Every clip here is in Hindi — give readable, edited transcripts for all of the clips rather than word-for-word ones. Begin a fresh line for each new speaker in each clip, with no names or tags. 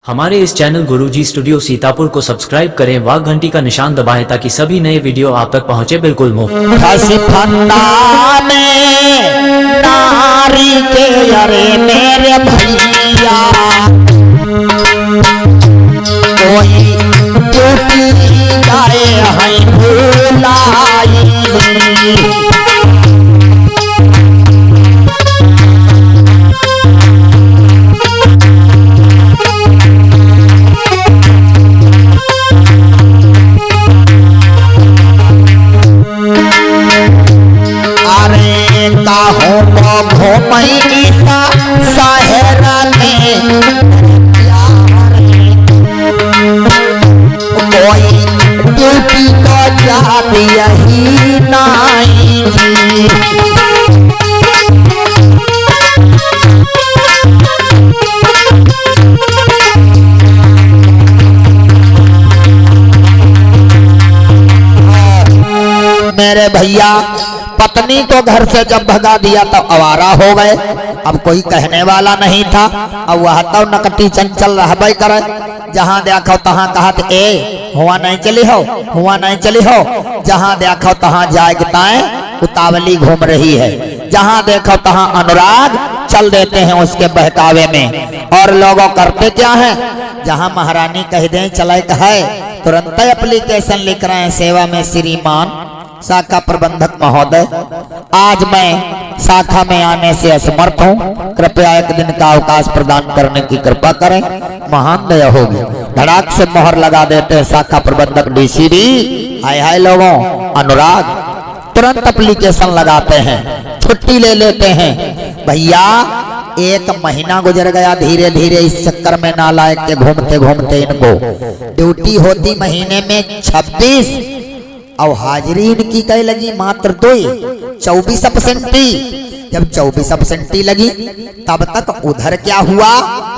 हमारे इस चैनल गुरुजी स्टूडियो सीतापुर को सब्सक्राइब करें, वाह घंटी का निशान दबाएं ताकि सभी नए वीडियो आप तक पहुंचे बिल्कुल मुफ्त।
नारी के अरे मेरे भैया कोई टूटी जाए है भुलाई सहरा में कोई ड्यूटी को जाती यही नहीं। मेरे भैया पत्नी को घर से जब भगा दिया तो आवारा हो गए। अब कोई कहने वाला नहीं था। अब वह तो नकटी चंचल रहबे करे, जहाँ देखो तहाँ कहत ए हुआ नहीं चली हो, हुआ नहीं चली हो। जहाँ देखो तहाँ जागताएं उतावली घूम रही है, जहाँ देखो तहाँ अनुराग चल देते हैं उसके बहकावे में। और लोगों करते क्या है, जहाँ महारानी कह दें चले कहे तुरंत एप्लीकेशन लिख रहे हैं सेवा में श्रीमान शाखा प्रबंधक महोदय। आज मैं शाखा में आने से असमर्थ हूँ, कृपया एक दिन का अवकाश प्रदान करने की कृपा करें, महान दया होगी। धड़ाक से मोहर लगा देते हैं शाखा प्रबंधक डीसीडी। हाय हाय लोगों, अनुराग तुरंत एप्लीकेशन लगाते हैं, छुट्टी ले लेते हैं। भैया एक महीना गुजर गया, धीरे धीरे इस चक्कर में नालायक के घूमते घूमते इनको ड्यूटी होती महीने में 26 और हाजिरी इनकी कई लगी मात्र 24 अपसेंटी। जब 24 अपसेंटी लगी तब तक उधर क्या हुआ,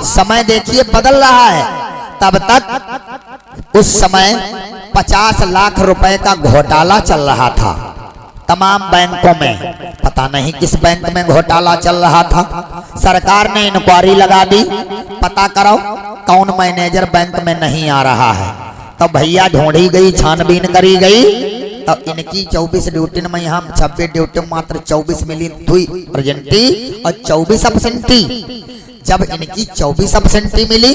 समय देखिए बदल रहा है। तब तक उस समय 50 लाख रुपए का घोटाला चल रहा था तमाम बैंकों में। पता नहीं किस बैंक में घोटाला चल रहा था। सरकार ने इंक्वायरी लगा दी, पता करो कौन मैनेजर बैंक में नहीं आ रहा है। तो भैया ढूंढी गई, छानबीन करी गई, तो इनकी 24 ड्यूटी में यहाँ 26 ड्यूटी मात्र 24 मिली हुई अर्जेंटी और 24 अपसेंटी। जब इनकी 24 अपसेंटी मिली,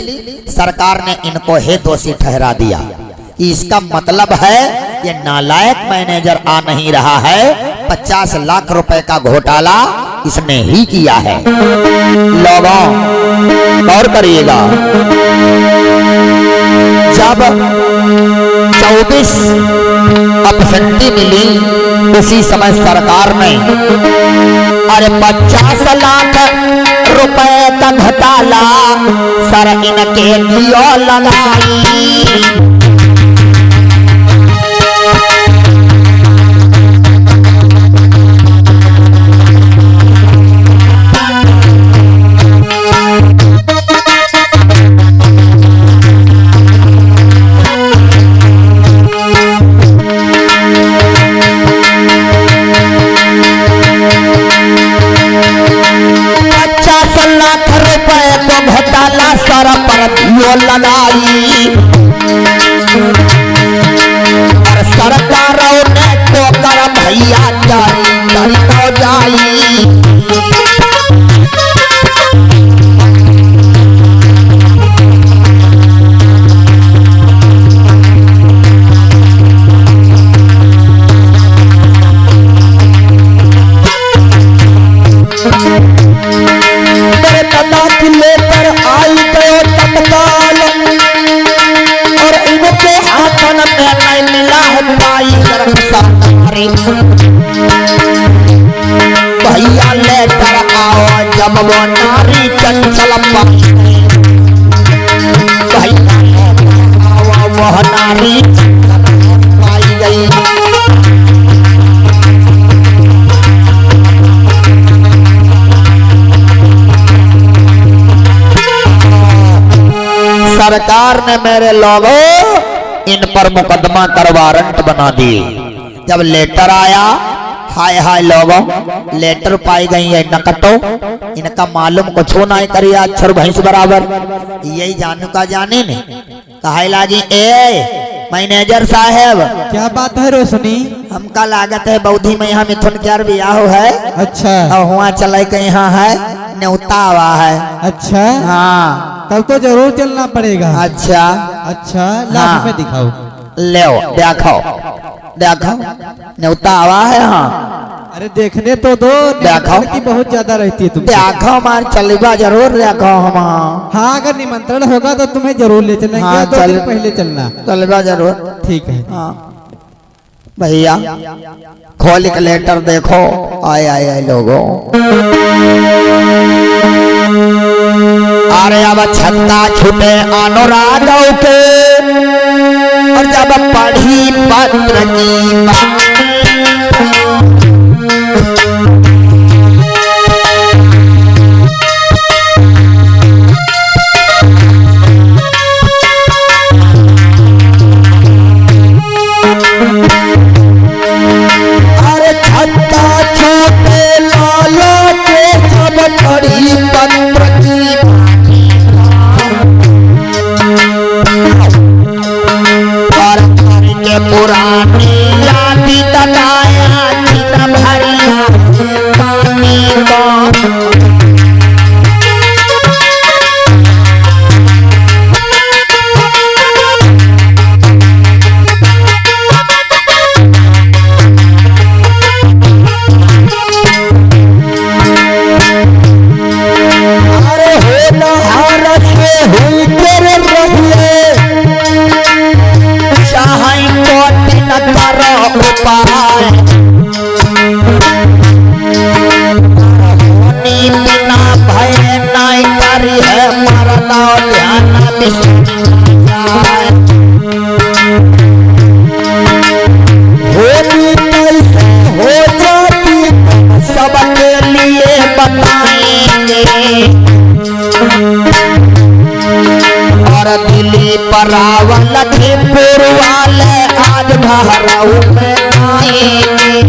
सरकार ने इनको हे दोषी ठहरा दिया। इसका मतलब है ये नालायक मैनेजर आ नहीं रहा है, 50 लाख रुपए का घोटाला इसने ही किया है। लोगों गौर करिएगा, जब 24 अपसेंटी मिली उसी समय सरकार ने अरे 50 लाख रुपए का घोटाला सर इनके लियो लगाई। लगाई और सरकारों ने तो कर भैया जारी तो जाई। मेरे दादा की लेकर आई गए तत्काल और इनके हाथों में नहीं मिला है पाई सरकारी। भैया लेकर आओ जब वो नारी चंचल पाई, भैया लेकर आओ वह नारी चंचल पाई गई। सरकार ने मेरे लोगों इन पर मुकदमा कर वारंट बना दिए। जब लेटर आया हाय हाय लोगों लेटर पाई गई है नकटो इनका मालूम कुछ नहीं करिए अक्षर भैंस बराबर यही जानू का जाने ने कहे लागी ए मैनेजर साहब
क्या बात है रोशनी?
हमका लागत है बौद्धि में यहाँ मिथुन क्या बियाह है।
अच्छा
और हुआ चले के यहाँ है न्योता हुआ है।
अच्छा
हाँ
तब तो जरूर चलना पड़ेगा।
अच्छा
अच्छा लाभ
हाँ।
में दिखाओ।
ले देखो देखो न्योता हुआ है। हाँ
अरे देखने तो दो, निमंत्रण की बहुत ज्यादा रहती है तुम।
देखो मार चलबा जरूर देखो हम।
हाँ अगर निमंत्रण होगा तो तुम्हें जरूर ले चलेंगे।
हाँ,
2 दिन पहले चलना।
चलबा जरूर।
ठीक है।
हाँ भैया खोल के लेटर देखो। आए आए आए लोगों अरे अब छत्ता छूटे अनुरागों के और जब पढ़ी पत्र की अरे छत्ता छूटे लाला के जब पढ़ी पत्र की और के पुरानी यादी तलाया चिता भरिया पानी को अरे हो नहार से हुई तेरे रहिए चाहे कोटि न करो उपाय होनी बिना भय नहीं करी है मरना ध्यान होनी कैसे हो जाती सबके लिए बताएंगे और दिल्ली पर रावल लखीमपुर वाले आज भराऊ में आएंगे।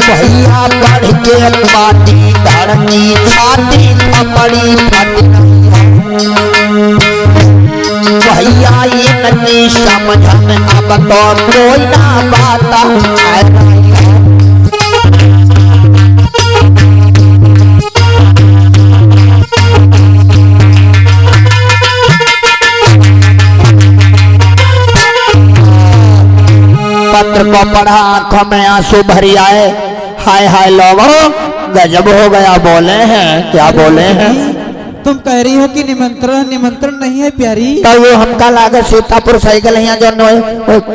भैया बढ़ के पाटी धरती छाती खपड़ी फटी भैया ये नहीं समझ में अब तो कोई ना बात है। पत्र को पढ़ा आंखों में आंसू भरी आए। हाय हाय लोगों गजब हो गया। बोले हैं क्या बोले हैं?
तुम कह रही हो कि निमंत्रण निमंत्रण नहीं है प्यारी।
तो वो हमका लागत सीतापुर साइकिल यहाँ जो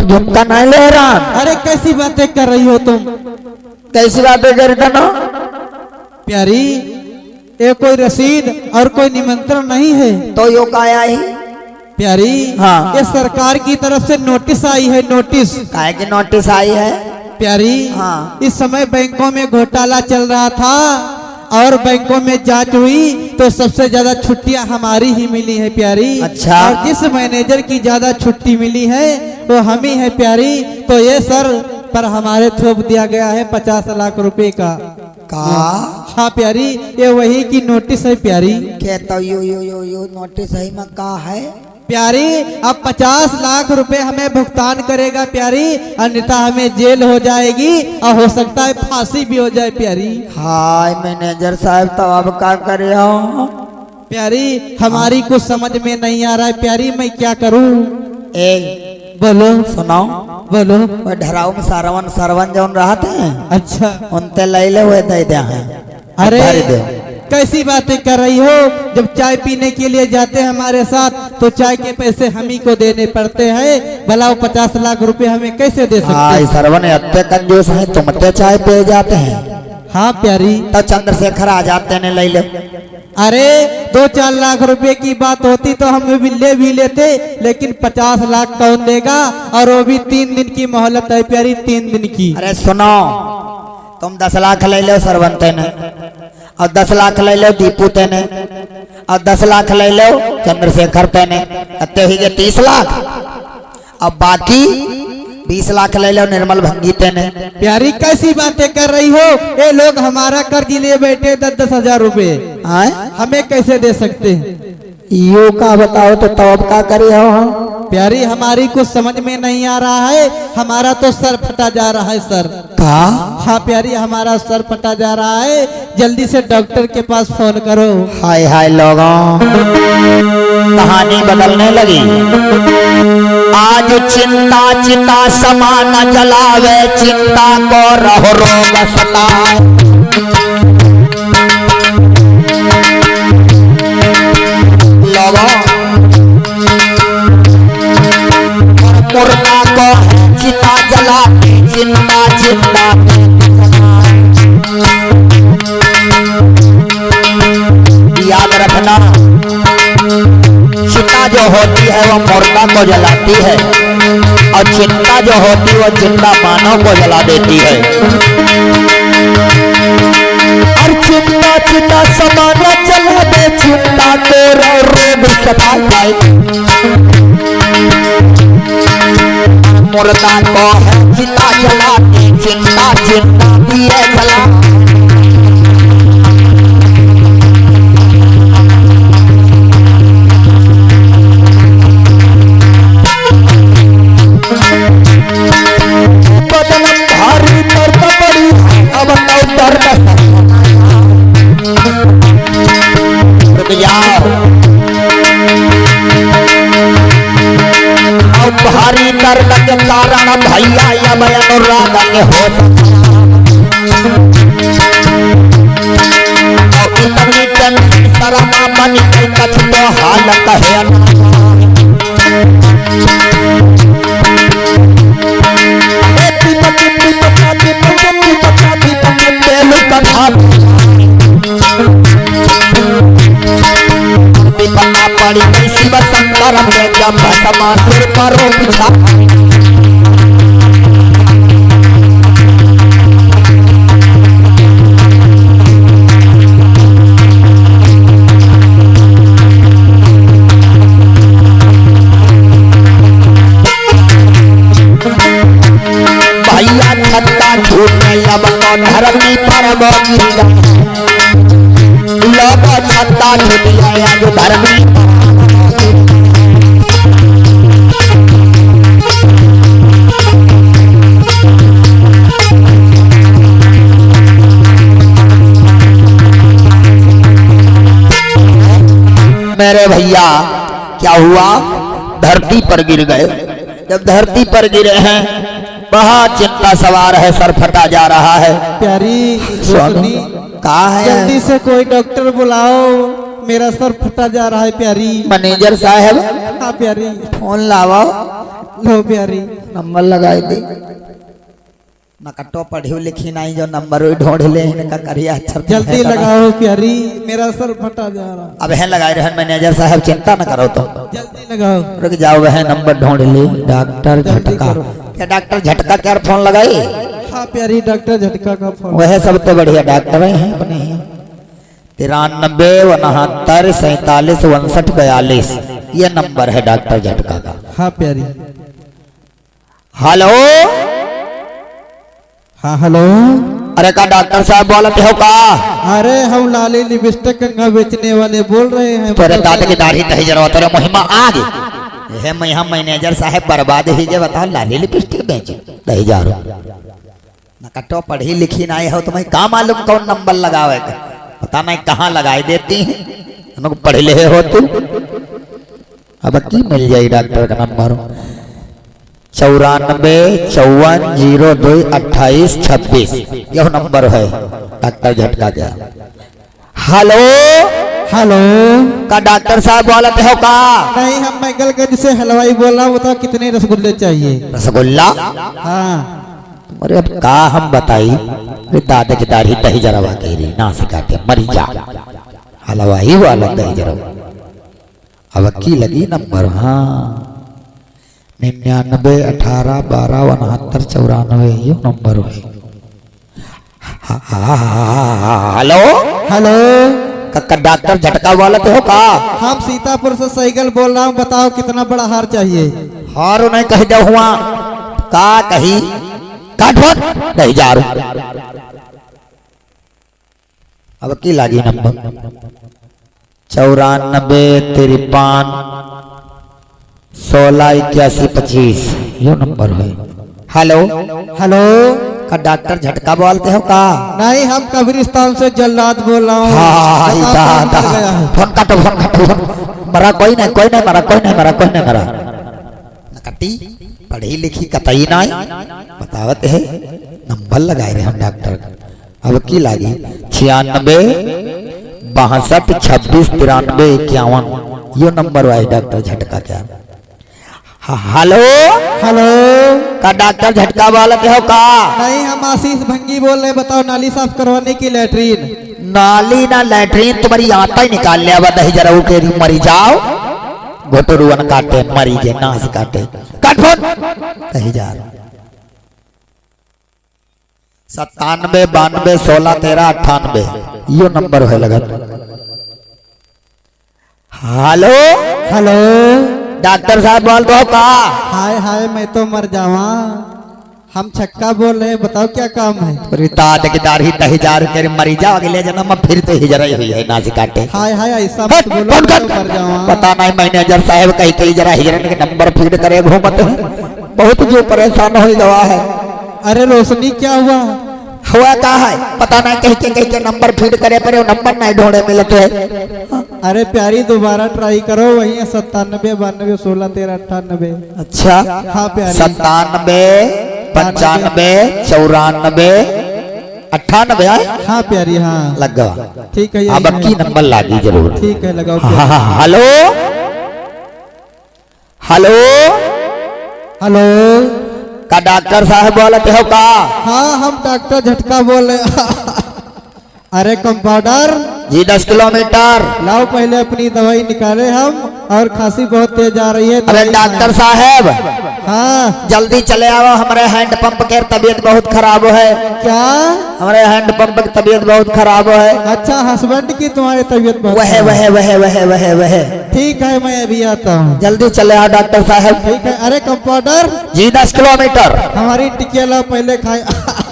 झुमका नहीं ले रहा।
अरे कैसी बातें कर रही हो तुम?
कैसी बातें कर रही ना
प्यारी? ये कोई रसीद और कोई निमंत्रण नहीं है।
तो यो काया ही
प्यारी
हाँ।
ये सरकार की तरफ से नोटिस आई है। नोटिस
काहे की नोटिस आई है?
प्यारी
हाँ।
इस समय बैंकों में घोटाला चल रहा था और बैंकों में जांच हुई तो सबसे ज्यादा छुट्टियां हमारी ही मिली है प्यारी।
अच्छा।
और जिस मैनेजर की ज्यादा छुट्टी मिली है वो हम ही है प्यारी। तो ये सर पर हमारे थोप दिया गया है 50 लाख रुपए का। हाँ प्यारी ये वही की नोटिस है प्यारी।
के तो यो नोटिस है में का है
प्यारी? अब 50 लाख रुपए हमें भुगतान करेगा प्यारी, अन्यथा हमें जेल हो जाएगी और हो सकता है फांसी भी हो जाए प्यारी।
हाय मैनेजर साहब तो अब क्या करे हो?
प्यारी हमारी कुछ समझ में नहीं आ रहा है प्यारी, मैं क्या करूं?
ए
बोलो
सुनाओ
बोलो।
वो ढराव में सरवन जौन रहते हैं
अच्छा
उनते लैले हुए दे दे हैं।
अरे
भर दो।
कैसी बातें कर रही हो? जब चाय पीने के लिए जाते हैं हमारे साथ तो चाय के पैसे हम ही को देने पड़ते हैं। भला वो 50 लाख रुपए हमें कैसे दे सकते
हाय
हैं?
सरवन अत्ते कंजूस है तुम ते चाय पे जाते हैं।
हाँ प्यारी।
तो चंद्रशेखर आ जाते ने ले लो।
अरे 2-4 लाख रुपए की बात होती तो हम भी लेते, लेकिन 50 लाख कौन देगा? और वो भी 3 दिन की मोहलत है प्यारी, 3 दिन की।
अरे सुनो तुम 10 लाख ले लो सरवंते ने, और 10 लाख ले लो दीपू तेने, और 10 लाख ले लो चंद्रशेखर तेने, कहते ही के 30 लाख। अब बाकी 20 लाख ले लो निर्मल भंगी तेने।
प्यारी कैसी बातें कर रही हो? ये लोग हमारा कर्ज लिए बैठे 10-10 हजार रुपए, हमें कैसे दे सकते हैं?
यो का बताओ तो तब का करे हो?
प्यारी हमारी कुछ समझ में नहीं आ रहा है, हमारा तो सर फटा जा रहा है सर।
का?
हाँ प्यारी हमारा सर फटा जा रहा है, जल्दी से डॉक्टर के पास फोन करो।
हाय हाय लोगों, कहानी बदलने लगी। आज चिंता चिता समा न जलावे, चिंता को रहो रोग सताए। लोगों मुर्दा को चिता जलाती, चिंता चिंता याद रखना, चिता जो होती है वो मुर्दा को जलाती है, और चिंता जो होती है वो जिंदा मानव को जला देती है। और चिंता चिता समाना जला दे, चिंता को रोग सता जाए। मुर्दा को है चिता जलाती, चिंता चिंता दिए जला। बदलम भारी दर्द पड़ी, अब तो दर्द रुक जाओ। अब भारी दर्द के कारण भैया या अनुराग के हो, इतनी टेंशन शर्मा मन के कछुआ हालत है। पड़ी शिव शंकर में जब समा सिर पर बिछा। भैया छत्ता छूटे अब तो धरती पर गिर लोग छत्ता छूट गया जो धरती। मेरे भैया क्या हुआ? धरती पर गिर गए। जब धरती पर गिरे हैं बहुत चिंता सवार है, सर फटा जा रहा है।
प्यारी रोशनी
कहा है?
जल्दी से कोई डॉक्टर बुलाओ, मेरा सर फटा जा रहा है। प्यारी
मैनेजर साहब।
हाँ प्यारी
फोन लाओ।
लो प्यारी
नंबर लगाए दे। नकटो पढ़ी लिखी नहीं जो नंबर ढूंढ ले इनका करिया अक्षर।
जल्दी लगाओ प्यारी, मेरा सर फटा जा रहा।
अब है लगाए रहे मैनेजर साहब, चिंता न करो तो।
जल्दी लगाओ।
रुक जाओ, वह नंबर ढूंढ ले। डॉक्टर झटका। क्या डॉक्टर झटका क्या फोन लगाई?
हाँ प्यारी डॉक्टर झटका का फोन।
वह सब तो बढ़िया डॉक्टर हैं अपने। 93 69 47 62 42 ये नंबर है डॉक्टर झटका का।
हाँ प्यारी।
हेलो।
हाँ हेलो।
अरे का डॉक्टर साहब बोलते हो का?
अरे हम लाली लिपस्टिक कंघा बेचने वाले बोल रहे हैं।
तेरे दांत की दाढ़ी तही जरा तेरे मुहिमा आगे है। मैं हम मैनेजर साहब बर्बाद ही जे बताओ लाली लिपस्टिक बेचे तही जा रहा। नकटो पढ़ी लिखी नहीं हो तुम्हें का मालूम कौन नंबर लगावे? पता नहीं कहाँ लगाई देती है। हम पढ़े ले हो तुम। अब की मिल जाए डॉक्टर का नंबर? 94 54 02 28 26 यह नंबर है डॉक्टर झटका का। हेलो।
हेलो
का डॉक्टर साहब बोलते हो का?
नहीं, हम मैगलगंज से हलवाई बोल रहा हूँ। बताओ कितने रसगुल्ले चाहिए?
रसगुल्ला?
हाँ।
अरे अब का हम बताई? दादा की दाढ़ी दही जरवा कह रही ना सिखाते मरी जा। हलवाई वाला दही जरवा। अब की लगी नंबर? हाँ 99 18 12 69 94 ये नंबर है। हेलो
हेलो,
कक्का डॉक्टर झटका वाला तो हो का?
हम सीतापुर से साइकिल बोल रहा हूँ, बताओ कितना बड़ा हार चाहिए?
हार नहीं कह दे हुआ का कही काट नहीं जा रू। अब की लागी नंबर 94 53 16 81 25 यो नंबर है। हेलो
हेलो,
का डॉक्टर झटका बोलते हो का?
नहीं, हम कब्रिस्तान से जल्लाद बोल रहा हूँ।
हाँ
बताओ कौन कर गया है?
फोन काटो फोन काटो। मरा कोई नहीं मरा नकटी पढ़ी लिखी कतई नहीं बतावत है। नंबर लगाए रहे हम डॉक्टर का। अब की लागी 96 62 26 93 51 यो नंबर वाई डॉक्टर झटका क्या? हेलो
हेलो,
का डॉक्टर झटका वाला हो का?
नहीं, हम आशीष भंगी बोल रहे हैं, बताओ नाली साफ करवाने की लैट्रीन।
नाली ना लैट्रीन तुम्हारी आता ही निकाल लिया बताही जरा उठेरी मरी जाओ घोटरुअन काटे मरी जे नास काटे काट फोन कही जा 97 92 16 13 98 यो नंबर है लगा। हेलो
हेलो,
डॉक्टर साहब बोल दो का?
हाय हाय, मैं तो मर जावा। हम छक्का बोल रहे हैं, बताओ क्या काम है?
रिता देदार ही तही जार के मरी जाओ अगले जन्म में फिर तो हिजरा हुई है नासी काटे।
हाय हाय, ऐसा मत बोलो, मैं तो मर जावा।
पता नहीं मैनेजर साहब कहीं कहीं जरा हिजरन के नंबर फीड करे घूमत है। बहुत जो परेशान हो गया है।
अरे रोशनी, क्या हुआ
का है पता नहीं कहीं के नंबर फीड करे पर नंबर नहीं ढूंढे मिलते है।
अरे प्यारी, दोबारा ट्राई करो, वही है 97 92 16 13 98।
अच्छा
हाँ प्यारी,
97 95 94 98
हाँ प्यारी, हाँ
लगा।
ठीक है,
अब की नंबर लागी जरूर।
ठीक है, लगाओ।
हेलो हेलो
हेलो,
का डॉक्टर साहब बोलते हो का?
हाँ, हम डॉक्टर झटका बोल रहे। अरे कंपाउंडर
जी 10 किलोमीटर
लाओ, पहले अपनी दवाई निकाले हम, और खांसी बहुत तेज आ रही है।
अरे डॉक्टर साहब
हाँ,
जल्दी चले आओ, हमारे हैंड पंप के तबीयत बहुत खराब है।
क्या?
हमारे हैंड पंप की तबीयत बहुत खराब है।
अच्छा, हस्बैंड की तुम्हारी तबीयत बहुत
वह
खराब है।
वह
ठीक है, मैं अभी आता हूँ।
जल्दी चले आओ डॉक्टर साहब।
ठीक है। अरे कंपाउंडर,
जी 10 किलोमीटर
हमारी टिकिया ला, पहले खाए।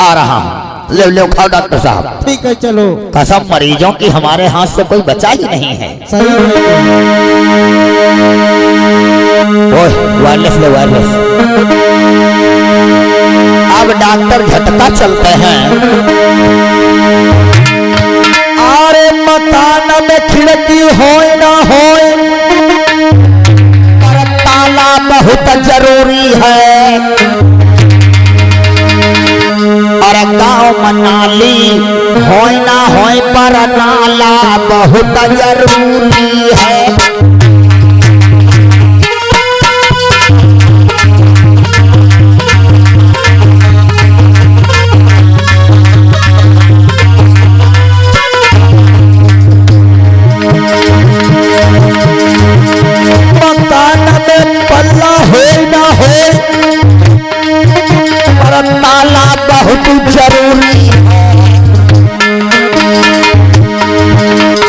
आ रहा हूँ, ले खाओ डॉक्टर साहब।
ठीक है, चलो।
कसम मरीजों की हमारे हाथ से कोई बचा ही नहीं है।
सही है।
वायरलेस ले वायरलेस। अब डॉक्टर झटका चलते हैं। अरे मकान में खिड़की होए ना होए पर ताला बहुत जरूरी है। और गाँव मनाली होए ना होए पर नाला बहुत जरूरी है। मकान में पल्ला हो ना हो पर ताला बहुत जरूरी है।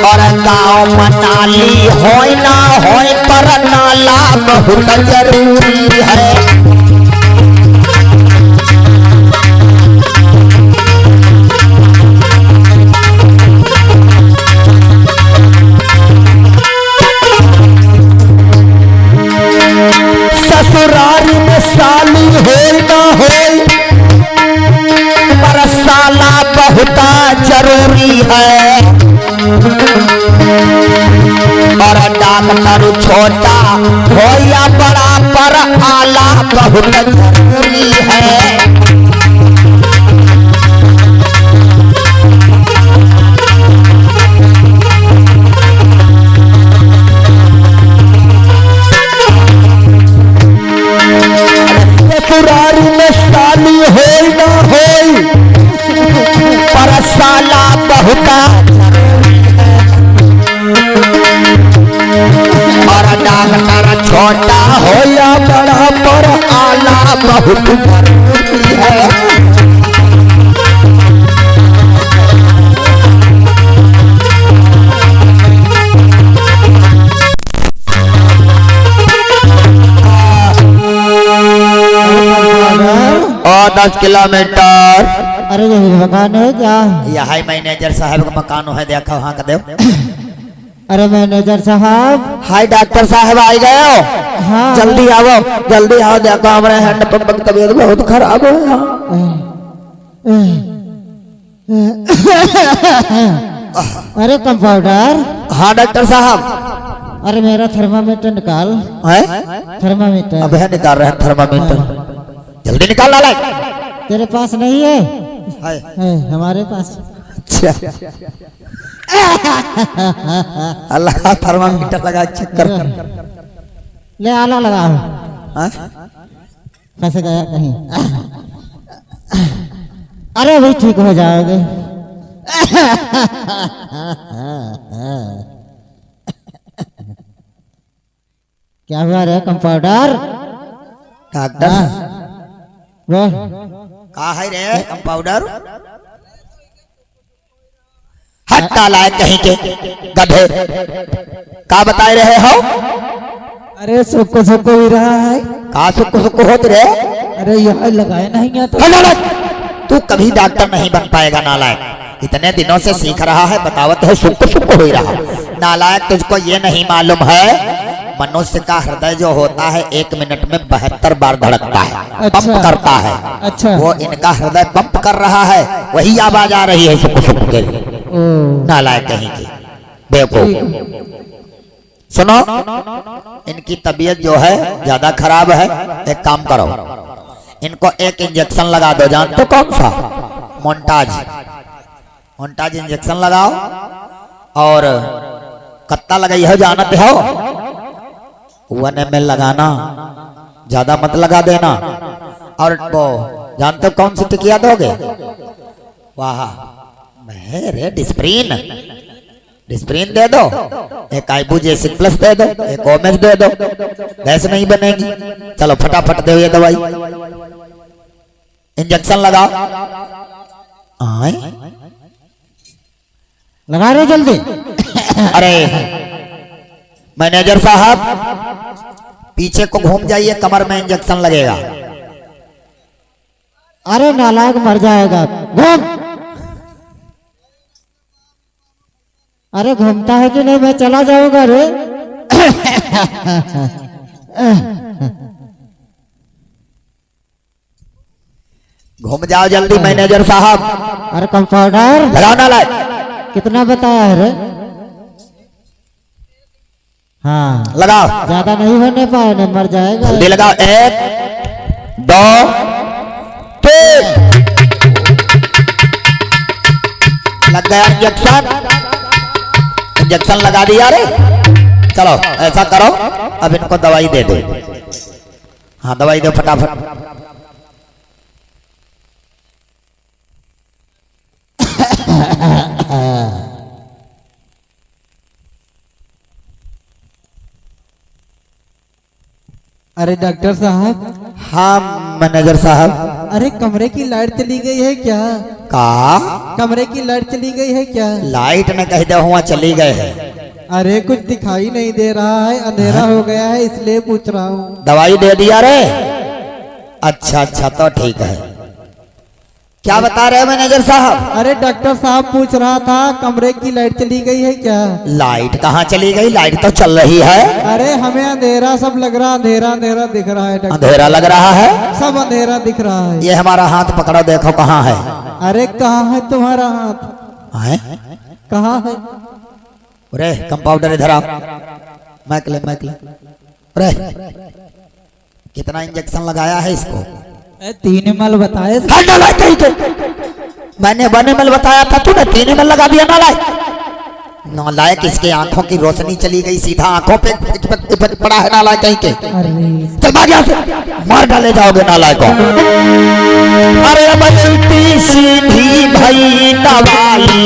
और गाँव मनाली हो ना हो पर नाला बहुत जरूरी है। ससुराल में साली हो ना हो पर साला बहुत जरूरी है। और डॉक्टर छोटा हो या बड़ा पर आला बहुत जरूरी है। ससुराल में साली हो ना हो पर साला बहुत और डॉक्टर छोटा हो या बड़ा पर आला बहुत जरूरी है। 10 किलोमीटर।
अरे यही मकान है क्या?
यह मैनेजर साहब का मकान है, देखो वहाँ का देव।
अरे मैनेजर साहब।
हाय डॉक्टर साहब आ गए हो?
हाँ
जल्दी आओ जल्दी आओ, देखो हमारे हैंड पंप की तबीयत बहुत खराब है यहाँ।
अरे कंपाउंडर।
हाँ डॉक्टर साहब।
अरे मेरा थर्मामीटर निकाल।
है
थर्मामीटर।
अब है निकाल रहे हैं थर्मामीटर, जल्दी निकाल ला।
तेरे पास नहीं है?
है
हमारे पास।
अच्छा अल्लाह थर्मामीटर लगा चेक कर।
ले आला लगाओ।
हाँ?
कैसे गया कहीं? अरे अभी ठीक हो जाओगे। क्या हुआ रे कंपाउंडर?
डॉक्टर
वो
कहा है रे कंपाउंडर? हट्टा लाए कहीं के गधे, का बताए रहे हो?
अरे सुक्को सुक्को ही रहा है।
का सुक्को सुक्को होते रे?
अरे यहाँ लगाए नहीं है तो।
तू कभी डॉक्टर नहीं बन पाएगा नालायक, इतने दिनों से सीख रहा है, बतावत है सुक्को सुक्को हो रहा। नालायक तुझको ये नहीं मालूम है मनुष्य का हृदय जो होता है 1 मिनट में 72 बार धड़कता है।
अच्छा।
पंप करता है।
अच्छा।
वो इनका हृदय पंप कर रहा है, वही आवाज आ रही है सुक्को सुक्को के। नालायक कहीं की बेवकूफ। सुनो, इनकी तबीयत जो है ज्यादा खराब है, एक काम करो, इनको एक इंजेक्शन लगा दो। जानते हो कौन सा? मोन्टाज इंजेक्शन लगाओ। और कत्ता लगाई हो, जानते हो? 1 ml लगाना, ज्यादा मत लगा देना। और वो जानते हो कौन सी टिकिया दोगे? वाह मेरे डिस्प्रीन दे दो, एक आइबुजेसिक प्लस दे दो, एक ओमेस दे दो, गैस नहीं बनेगी। चलो फटाफट दो ये दवाई, इंजेक्शन लगाओ। आए
लगा रहे जल्दी।
अरे मैनेजर साहब पीछे को घूम जाइए, कमर में इंजेक्शन लगेगा।
अरे नालायक मर जाएगा। घूम। अरे घूमता है कि नहीं? मैं चला जाऊंगा रे।
घूम जाओ जल्दी मैनेजर साहब।
अरे कंपाउंडर
लगाओ नालायक।
कितना बताया है रे? हाँ
लगाओ,
ज्यादा नहीं होने पाए ना, मर जाएगा।
जल्दी लगाओ। 1 2 3 लग गया इंजेक्शन लगा दिया रे। चलो ऐसा करो, अब इनको दवाई दे दो। हाँ दवाई दो फटाफट।
अरे डॉक्टर साहब।
हाँ मैनेजर साहब।
अरे कमरे की लाइट चली गई है क्या?
का
कमरे की लाइट चली गई है क्या?
लाइट में कह दे हुआ चली गए है।
अरे कुछ दिखाई नहीं दे रहा है, अंधेरा हो गया है, इसलिए पूछ रहा हूँ।
दवाई दे दिया रे? अच्छा अच्छा तो ठीक है। क्या बता रहे हैं मैनेजर साहब?
अरे डॉक्टर साहब पूछ रहा था कमरे की लाइट चली गई है क्या?
लाइट कहाँ चली गई? लाइट तो चल रही है।
अरे हमें अंधेरा सब लग रहा, अंधेरा अंधेरा दिख रहा है डॉक्टर।
अंधेरा लग रहा है?
सब अंधेरा दिख रहा है।
ये हमारा हाथ पकड़ो, देखो कहाँ है।
अरे कहाँ है तुम्हारा हाथ?
है?
कहाँ है?
अरे कंपाउंडर इधर आओ। मैकले अरे कितना इंजेक्शन लगाया है इसको?
3 ml बताए।
मैंने 1 ml बताया था, तूने 3 ml लगा दिया। नालायक नालायक, इसके आंखों की रोशनी चली गई, सीधा आंखों पे पड़ा है नालायक कहीं के। चल भाग यहाँ से, मार डाले जाओगे नालायक को। अरे बचती सीधी भई दवाई,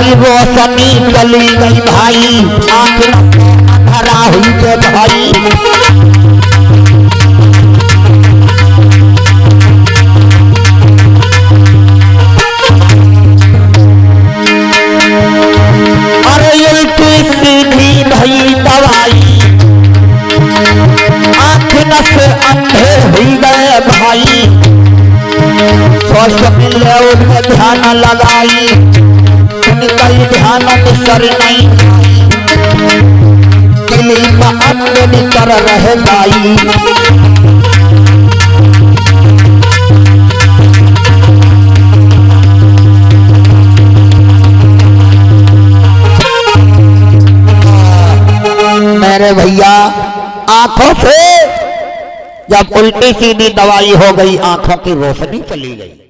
की रोशनी चली गई भाई, आंख अंधेरा हुई के भाई। अरे उल्टी सीधी भई दवाई, आंख नस अंधे हुई गए भाई। सोच मिले उनमें ध्यान लगाई, उनका ध्यान निसर नहीं, दिली में अंध निकर रह गई। मेरे भैया आंखों से जब उल्टी सीधी दवाई हो गई, आंखों की रोशनी चली गई।